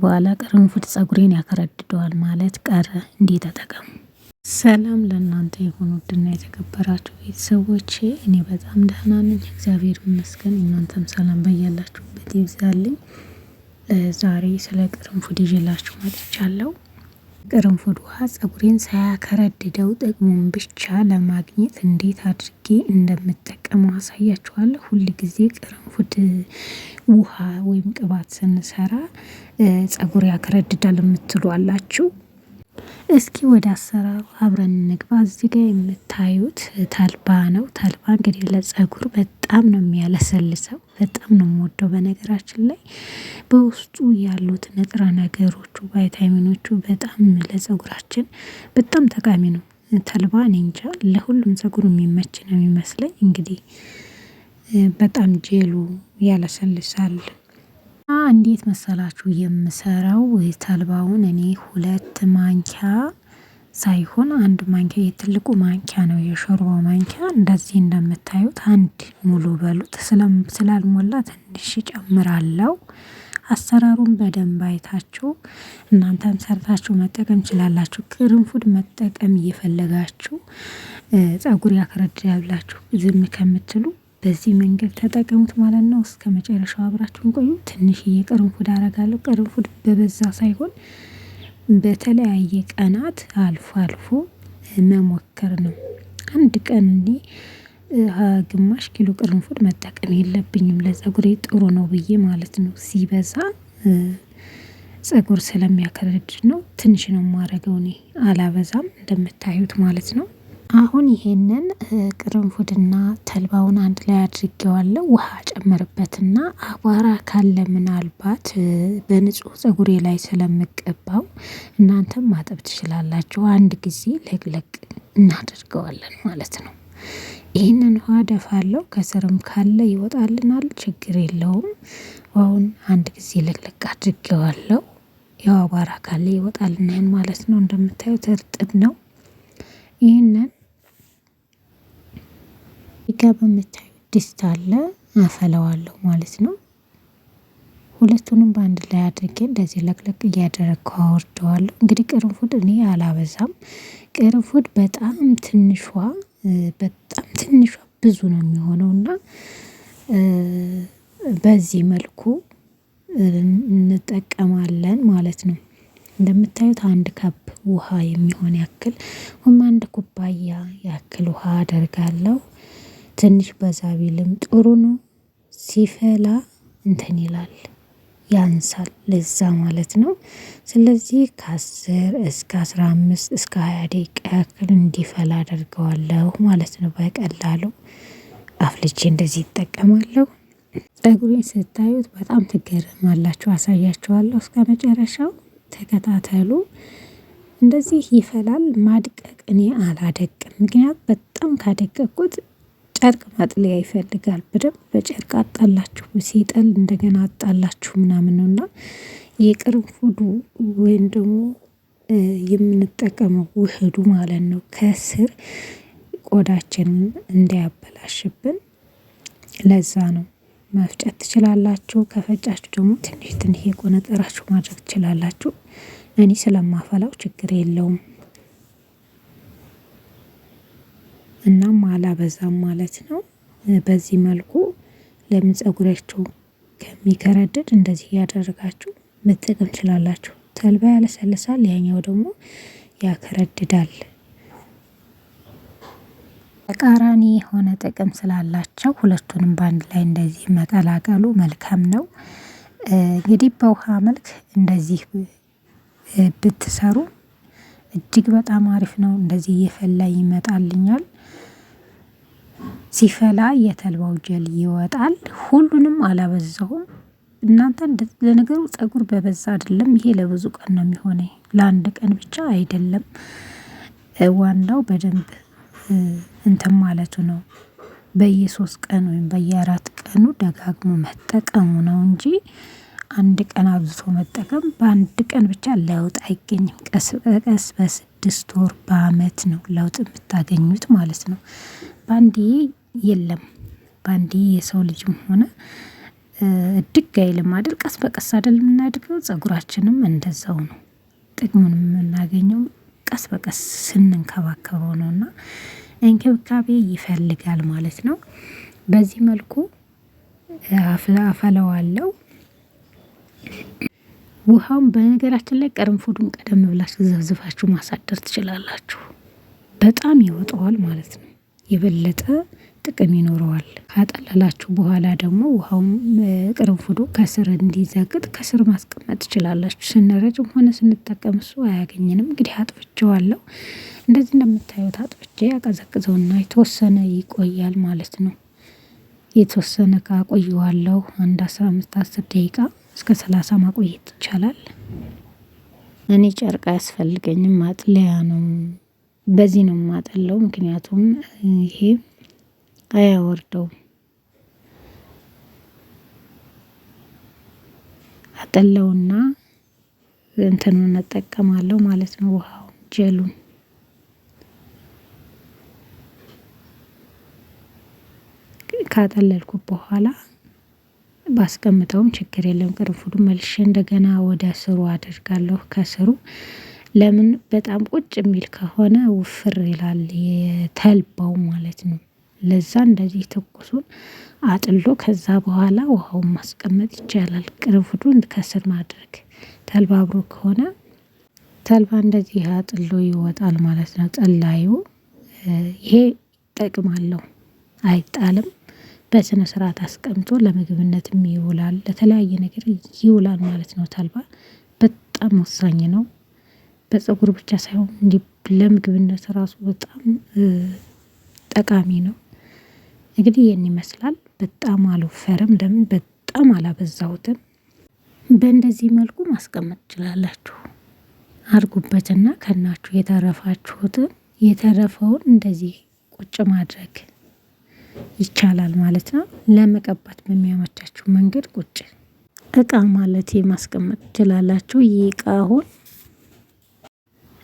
በኋላ ቅርንፉድ ፀጉሬን ያከረድደዋል ማለት ቀረ። እንዴት ተጠቀሙ። ሰላም ለእናንተ የሆኑ ውድና የተከበራችሁ ቤተሰቦቼ፣ እኔ በጣም ደህና ነኝ፣ እግዚአብሔር ይመስገን። እናንተም ሰላም በያላችሁበት ይብዛልኝ። ዛሬ ስለ ቅርንፉድ ይዤላችሁ መጥቻለሁ። ቅርንፉድ ውሃ ፀጉሬን ሳያከረድደው ጥቅሙን ብቻ ለማግኘት እንዴት አድርጌ እንደምጠቀመው አሳያችኋለሁ። ሁል ጊዜ ቅርንፉድ ውሃ ወይም ቅባት ስንሰራ ፀጉር ያከረድዳል የምትሉ አላችሁ። እስኪ ወደ አሰራሩ አብረን እንግባ። እዚህ ጋር የምታዩት ተልባ ነው። ተልባ እንግዲህ ለፀጉር በጣም ነው የሚያለሰልሰው፣ በጣም ነው የምወደው። በነገራችን ላይ በውስጡ ያሉት ንጥረ ነገሮቹ፣ ቫይታሚኖቹ በጣም ለፀጉራችን በጣም ጠቃሚ ነው። ተልባ እኔ እንጃ ለሁሉም ፀጉር የሚመች ነው የሚመስለኝ። እንግዲህ በጣም ጄሉ ያለሰልሳል። እንዴት መሰላችሁ የምሰራው? ተልባውን እኔ 2 ማንኪያ ሳይሆን 1 ማንኪያ፣ የትልቁ ማንኪያ ነው የሾርባው ማንኪያ። እንደዚህ እንደምታዩት 1 ሙሉ በሉት። ስላልሞላ ትንሽ ጨምራለሁ። አሰራሩን በደንብ አይታችሁ እናንተም ሰርታችሁ መጠቀም ችላላችሁ። ቅርንፉድ መጠቀም እየፈለጋችሁ ፀጉር ያከረድዳላችሁ ዝም ከምትሉ በዚህ መንገድ ተጠቀሙት ማለት ነው። እስከ መጨረሻው አብራችሁን ቆዩ። ትንሽዬ ቅርንፉድ አረጋለሁ። ቅርንፉድ በበዛ ሳይሆን በተለያየ ቀናት አልፎ አልፎ መሞከር ነው። አንድ ቀን እኔ ግማሽ ኪሎ ቅርንፉድ መጠቀም የለብኝም ለፀጉሬ ጥሩ ነው ብዬ ማለት ነው። ሲበዛ ፀጉር ስለሚያከረድድ ነው። ትንሽ ነው የማረገው እኔ፣ አላበዛም እንደምታዩት ማለት ነው። አሁን ይሄንን ቅርንፉድና ተልባውን አንድ ላይ አድርጌዋለሁ። ውሃ ጨምርበትና አቧራ ካለ ምናልባት በንጹህ ፀጉሬ ላይ ስለምቀባው እናንተም ማጠብ ትችላላችሁ። አንድ ጊዜ ለቅለቅ እናደርገዋለን ማለት ነው። ይህንን ውሃ ደፋለሁ። ከስርም ካለ ይወጣልናል፣ ችግር የለውም። አሁን አንድ ጊዜ ለቅለቅ አድርጌዋለሁ። ያው አቧራ ካለ ይወጣልናል ማለት ነው። እንደምታዩት እርጥብ ነው። ይህንን ጋ በምታዩት ድስት አለ፣ አፈላዋለሁ ማለት ነው። ሁለቱንም በአንድ ላይ አድርጌ እንደዚህ ለቅለቅ እያደረግኩ አወርደዋለሁ። እንግዲህ ቅርንፉድ እኔ አላበዛም። ቅርንፉድ በጣም ትንሿ ብዙ ነው የሚሆነው እና በዚህ መልኩ እንጠቀማለን ማለት ነው። እንደምታዩት 1 ካፕ ውሃ የሚሆን ያክል ወይም 1 ኩባያ ያክል ውሃ አደርጋለሁ። ትንሽ በዛ ቢልም ጥሩ ነው። ሲፈላ እንትን ይላል፣ ያንሳል ለዛ ማለት ነው። ስለዚህ ከ10 እስከ 15 እስከ 20 ደቂቃ ያክል እንዲፈላ አደርገዋለሁ ማለት ነው። በቀላሉ አፍልቼ እንደዚህ ይጠቀማለሁ። ፀጉሬን ስታዩት በጣም ትገረማላችሁ። አሳያችኋለሁ። እስከ መጨረሻው ተከታተሉ። እንደዚህ ይፈላል። ማድቀቅ እኔ አላደቅም፣ ምክንያቱም በጣም ካደቀቁት ጨርቅ ማጥለያ ይፈልጋል። በደንብ በጨርቅ አጣላችሁ፣ ሲጠል እንደገና አጣላችሁ ምናምን ነውና የቅርንፉዱ ወይም ደግሞ የምንጠቀመው ውህዱ ማለት ነው ከስር ቆዳችንን እንዳያበላሽብን፣ ለዛ ነው። መፍጨት ትችላላችሁ። ከፈጫችሁ ደግሞ ትንሽ የቆነጠራችሁ ማድረግ ትችላላችሁ። እኔ ስለማፈላው ችግር የለውም። እናም አላበዛም ማለት ነው። በዚህ መልኩ ለምን ፀጉራችሁ ከሚከረድድ እንደዚህ እያደረጋችሁ መጠቀም ትችላላችሁ። ተልባ ያለሰልሳል፣ ያኛው ደግሞ ያከረድዳል። ተቃራኒ የሆነ ጥቅም ስላላቸው ሁለቱንም በአንድ ላይ እንደዚህ መቀላቀሉ መልካም ነው። እንግዲህ በውሃ መልክ እንደዚህ ብትሰሩ እጅግ በጣም አሪፍ ነው። እንደዚህ እየፈላ ይመጣልኛል። ሲፈላ የተልባው ጀል ይወጣል። ሁሉንም አላበዛሁም። እናንተ ለነገሩ ፀጉር በበዛ አይደለም፣ ይሄ ለብዙ ቀን ነው የሚሆነኝ፣ ለአንድ ቀን ብቻ አይደለም። ዋናው በደንብ እንትን ማለቱ ነው። በየ3 ቀን ወይም በየ4 ቀኑ ደጋግሞ መጠቀሙ ነው እንጂ አንድ ቀን አብዝቶ መጠቀም በአንድ ቀን ብቻ ለውጥ አይገኝም። ቀስ በቀስ በ6 ወር በአመት ነው ለውጥ የምታገኙት ማለት ነው። ባንዴ የለም። ባንዴ የሰው ልጅም ሆነ እድግ አይልም አይደል? ቀስ በቀስ አይደል የምናድገው? ፀጉራችንም እንደዛው ነው። ጥቅሙን የምናገኘው ቀስ በቀስ ስንንከባከበው ነውና እንክብካቤ ይፈልጋል ማለት ነው። በዚህ መልኩ አፈላዋለሁ። ውሃውን በነገራችን ላይ ቅርንፉዱን ቀደም ብላችሁ ዘፍዝፋችሁ ማሳደር ትችላላችሁ። በጣም ይወጣዋል ማለት ነው። የበለጠ ጥቅም ይኖረዋል። ካጠለላችሁ በኋላ ደግሞ ውሃውን ቅርንፉዱ ከስር እንዲዘግጥ ከስር ማስቀመጥ ትችላላችሁ። ስንረጭም ሆነ ስንጠቀም እሱ አያገኘንም። እንግዲህ አጥፍቼዋለሁ። እንደዚህ እንደምታዩት አጥፍቼ አቀዘቅዘውና የተወሰነ ይቆያል ማለት ነው። የተወሰነ ካቆየዋለሁ አንድ 15-10 ደቂቃ እስከ 30 ማቆየት ይቻላል። እኔ ጨርቅ አያስፈልገኝም፣ ማጥለያ ነው። በዚህ ነው የማጠለው፣ ምክንያቱም ይሄ አያወርደውም። አጠለውና እንትኑን እጠቀማለሁ ማለት ነው። ውሃው ጀሉን ካጠለልኩ በኋላ ባስቀምጠውም ችግር የለም። ቅርንፉዱን መልሼ እንደገና ወደ ስሩ አደርጋለሁ። ከስሩ ለምን በጣም ቁጭ የሚል ከሆነ ውፍር ይላል የተልባው ማለት ነው። ለዛ እንደዚህ ትኩሱን አጥሎ ከዛ በኋላ ውሃውን ማስቀመጥ ይቻላል። ቅርንፉዱን ከስር ማድረግ ተልባ አብሮ ከሆነ ተልባ እንደዚህ አጥሎ ይወጣል ማለት ነው። ጠላዩ ይሄ ጥቅም አለው፣ አይጣልም። በስነ ስርዓት አስቀምጦ ለምግብነትም ይውላል፣ ለተለያየ ነገር ይውላል ማለት ነው። ተልባ በጣም ወሳኝ ነው። በፀጉር ብቻ ሳይሆን እንዲህ ለምግብነት ራሱ በጣም ጠቃሚ ነው። እንግዲህ ይህን ይመስላል። በጣም አልወፈረም፣ ለምን በጣም አላበዛሁትም። በእንደዚህ መልኩ ማስቀመጥ ትችላላችሁ። አርጉበትና ከናችሁ የተረፋችሁትን የተረፈውን እንደዚህ ቁጭ ማድረግ ይቻላል ማለት ነው። ለመቀባት በሚያመቻችሁ መንገድ ቁጭ እቃ ማለት ማስቀመጥ ትችላላችሁ። ይህ እቃ አሁን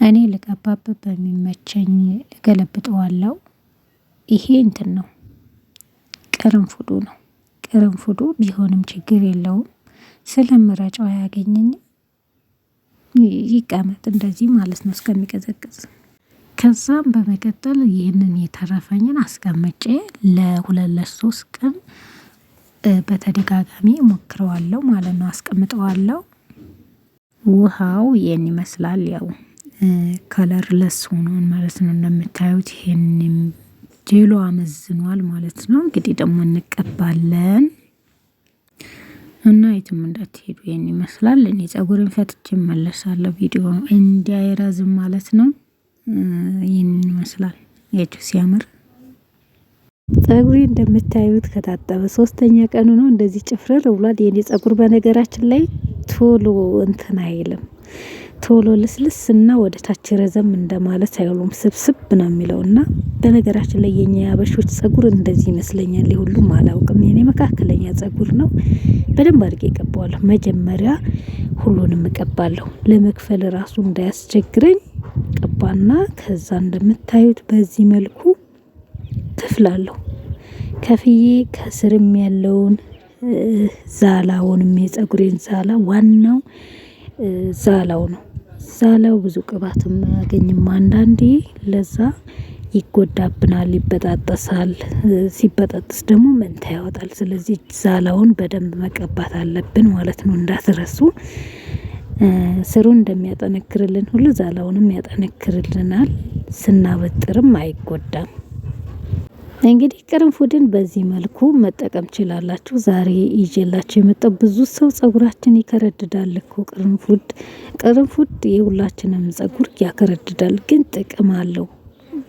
እኔ ልቀባበት በሚመቸኝ እገለብጠዋለሁ። ይሄ እንትን ነው፣ ቅርንፉዱ ነው። ቅርንፉዱ ቢሆንም ችግር የለውም፣ ስለምረጫው አያገኘኝም። ይቀመጥ እንደዚህ ማለት ነው እስከሚቀዘቅዝ። ከዛም በመቀጠል ይህንን የተረፈኝን አስቀምጬ ለ2-3 ቀን በተደጋጋሚ ሞክረዋለሁ ማለት ነው። አስቀምጠዋለሁ። ውሃው ይህን ይመስላል። ያው ከለር ለስ ሆኗል ማለት ነው። እንደምታዩት ይሄን ጄሎ አመዝኗል ማለት ነው። እንግዲህ ደግሞ እንቀባለን እና የትም እንዳትሄዱ። ይሄን ይመስላል። እኔ ፀጉርን ፈትቼ እመለሳለሁ፣ ቪዲዮ እንዳይረዝም ማለት ነው። ይህን ይመስላል። ያችሁ ሲያምር ፀጉሬ እንደምታዩት ከታጠበ 3ኛ ቀኑ ነው። እንደዚህ ጭፍርር ብሏል። የኔ ፀጉር በነገራችን ላይ ቶሎ እንትን አይልም፣ ቶሎ ልስልስ እና ወደ ታች ረዘም እንደማለት አይሉም፣ ስብስብ ነው የሚለውና በነገራችን ላይ የኛ ያበሾች ፀጉር እንደዚህ ይመስለኛል። ሁሉም አላውቅም። የኔ መካከለኛ ፀጉር ነው። በደንብ አድርጌ እቀባዋለሁ። መጀመሪያ ሁሉንም እቀባለሁ፣ ለመክፈል ራሱ እንዳያስቸግረኝ ቀባና ከዛ እንደምታዩት በዚህ መልኩ ከፍላለሁ። ከፍዬ ከስርም ያለውን ዛላውንም የፀጉሬን ዛላ፣ ዋናው ዛላው ነው። ዛላው ብዙ ቅባትም አያገኝም አንዳንዴ፣ ለዛ ይጎዳብናል፣ ይበጣጠሳል። ሲበጣጠስ ደግሞ መንታ ያወጣል። ስለዚህ ዛላውን በደንብ መቀባት አለብን ማለት ነው፣ እንዳትረሱ። ስሩን እንደሚያጠነክርልን ሁሉ ዛላውንም ያጠነክርልናል። ስናበጥርም አይጎዳም። እንግዲህ ቅርንፉድን በዚህ መልኩ መጠቀም ችላላችሁ። ዛሬ ይዤላችሁ የመጣው ብዙ ሰው ፀጉራችን ይከረድዳል እኮ ቅርንፉድ የሁላችንም ፀጉር ያከረድዳል፣ ግን ጥቅም አለው።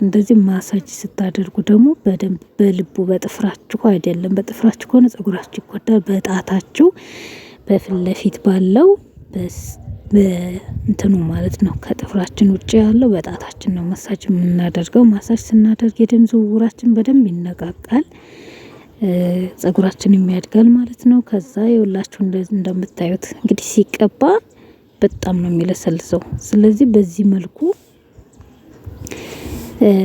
እንደዚህ ማሳጅ ስታደርጉ ደግሞ በደንብ በልቡ በጥፍራችሁ አይደለም። በጥፍራችሁ ከሆነ ፀጉራችሁ ይጎዳል። በጣታችሁ በፊት ለፊት ባለው እንትኑ ማለት ነው። ከጥፍራችን ውጭ ያለው በጣታችን ነው ማሳጅ የምናደርገው። ማሳጅ ስናደርግ የደም ዝውውራችን በደንብ ይነቃቃል፣ ፀጉራችን የሚያድጋል ማለት ነው። ከዛ የሁላችሁ እንደምታዩት እንግዲህ ሲቀባ በጣም ነው የሚለሰልሰው። ስለዚህ በዚህ መልኩ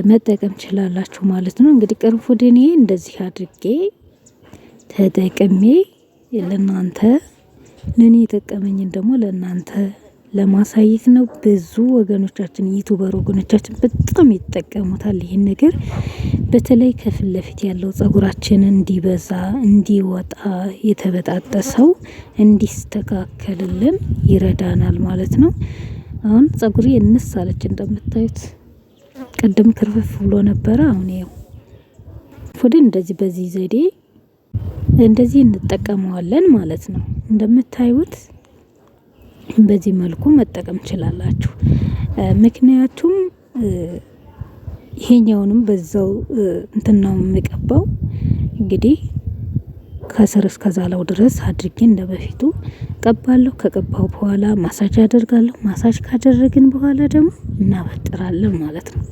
መጠቀም ችላላችሁ ማለት ነው። እንግዲህ ቅርንፉድን እንደዚህ አድርጌ ተጠቅሜ ለእናንተ ለእኔ የጠቀመኝን ደግሞ ለእናንተ ለማሳየት ነው። ብዙ ወገኖቻችን ዩቱበር ወገኖቻችን በጣም ይጠቀሙታል ይህን ነገር። በተለይ ከፊት ለፊት ያለው ጸጉራችን እንዲበዛ እንዲወጣ የተበጣጠሰው እንዲስተካከልልን ይረዳናል ማለት ነው። አሁን ጸጉሬ እንስ አለች እንደምታዩት። ቅድም ክርፍፍ ብሎ ነበረ። አሁን ይኸው ፉድን እንደዚህ በዚህ ዘዴ እንደዚህ እንጠቀመዋለን ማለት ነው። እንደምታዩት በዚህ መልኩ መጠቀም ትችላላችሁ። ምክንያቱም ይሄኛውንም በዛው እንትን ነው የምቀባው። እንግዲህ ከስር እስከ ዛላው ድረስ አድርጌ እንደበፊቱ ቀባለሁ። ከቀባው በኋላ ማሳጅ አደርጋለሁ። ማሳጅ ካደረግን በኋላ ደግሞ እናበጥራለን ማለት ነው።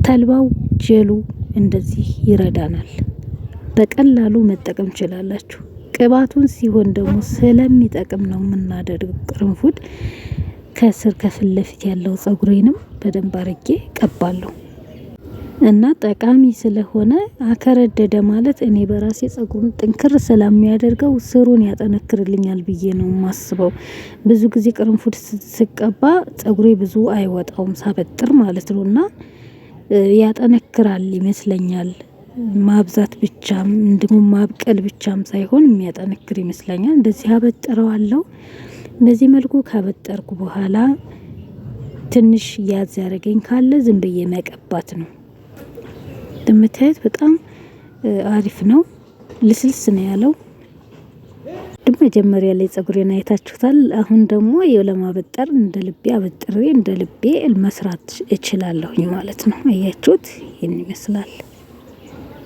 ተልባው ጀሉ እንደዚህ ይረዳናል። በቀላሉ መጠቀም ትችላላችሁ። ቅባቱን ሲሆን ደግሞ ስለሚጠቅም ነው የምናደርገው። ቅርንፉድ ከስር ከፊት ለፊት ያለው ጸጉሬንም በደንብ አርጌ ቀባለሁ እና ጠቃሚ ስለሆነ አከረደደ ማለት እኔ በራሴ ጸጉሩን ጥንክር ስለሚያደርገው ስሩን ያጠነክርልኛል ብዬ ነው የማስበው። ብዙ ጊዜ ቅርንፉድ ስቀባ ጸጉሬ ብዙ አይወጣውም ሳበጥር ማለት ነው እና ያጠነክራል ይመስለኛል። ማብዛት ብቻም እንዲሁም ማብቀል ብቻም ሳይሆን የሚያጠነክር ይመስለኛል። እንደዚህ አበጥረዋለሁ። በዚህ መልኩ ካበጠርኩ በኋላ ትንሽ ያዝ ያደረገኝ ካለ ዝም ብዬ መቀባት ነው። እንደምታዩት በጣም አሪፍ ነው። ልስልስ ነው ያለው። መጀመሪያ ላይ ጸጉሬን አይታችሁታል። አሁን ደግሞ ለማበጠር እንደ ልቤ አበጥሬ እንደ ልቤ መስራት እችላለሁኝ ማለት ነው። አያችሁት? ይሄን ይመስላል።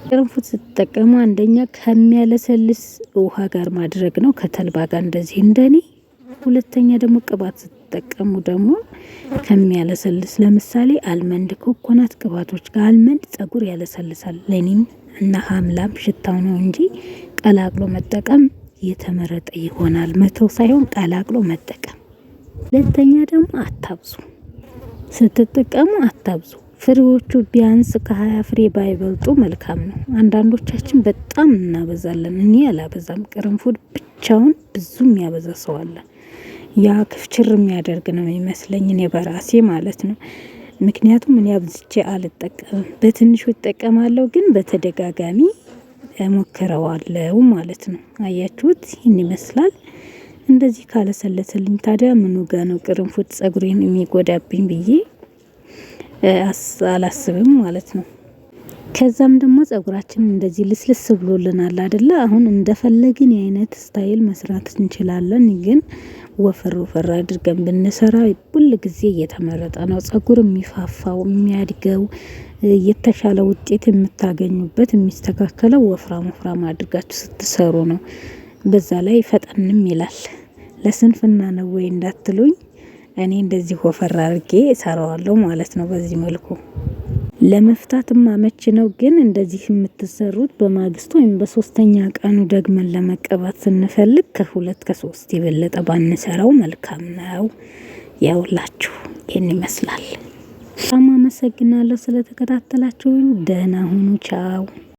ቅርንፉድ ስትጠቀሙ አንደኛ ከሚያለሰልስ ውሃ ጋር ማድረግ ነው፣ ከተልባ ጋር እንደዚህ እንደኔ። ሁለተኛ ደግሞ ቅባት ስትጠቀሙ ደግሞ ከሚያለሰልስ ለምሳሌ አልመንድ፣ ኮኮናት ቅባቶች ጋር አልመንድ ጸጉር ያለሰልሳል። ለኔም እና ሀምላም ሽታው ነው እንጂ ቀላቅሎ መጠቀም የተመረጠ ይሆናል። መተው ሳይሆን ቀላቅሎ መጠቀም። ሁለተኛ ደግሞ አታብዙ፣ ስትጠቀሙ አታብዙ። ፍሬዎቹ ቢያንስ ከ20 ፍሬ ባይበልጡ መልካም ነው። አንዳንዶቻችን በጣም እናበዛለን። እኔ አላበዛም። ቅርንፉድ ብቻውን ብዙ የሚያበዛ ሰው አለ። ያ ክፍችር የሚያደርግ ነው የሚመስለኝ እኔ በራሴ ማለት ነው። ምክንያቱም እኔ አብዝቼ አልጠቀምም። በትንሹ እጠቀማለሁ፣ ግን በተደጋጋሚ ሞክረዋለሁ ማለት ነው። አያችሁት? ይህን ይመስላል። እንደዚህ ካለሰለሰልኝ ታዲያ ምኑ ጋ ነው ቅርንፉድ ጸጉሬን የሚጎዳብኝ ብዬ አላስብም ማለት ነው። ከዛም ደግሞ ጸጉራችን እንደዚህ ልስልስ ብሎልናል አይደለ? አሁን እንደፈለግን የአይነት ስታይል መስራት እንችላለን፣ ግን ወፈር ወፈር አድርገን ብንሰራ ሁል ጊዜ እየተመረጠ ነው። ጸጉር የሚፋፋው የሚያድገው የተሻለ ውጤት የምታገኙበት የሚስተካከለው ወፍራም ወፍራም አድርጋችሁ ስትሰሩ ነው። በዛ ላይ ፈጠንም ይላል። ለስንፍና ነው ወይ እንዳትሉኝ፣ እኔ እንደዚህ ወፈር አድርጌ እሰራዋለሁ ማለት ነው። በዚህ መልኩ ለመፍታትም አመች ነው። ግን እንደዚህ የምትሰሩት በማግስቱ ወይም በሶስተኛ ቀኑ ደግመን ለመቀባት ስንፈልግ ከ2 ከ3 የበለጠ ባንሰራው መልካም ነው። ያውላችሁ ይህን ይመስላል። በጣም አመሰግናለሁ ስለተከታተላችሁኝ። ደህና ሁኑ። ቻው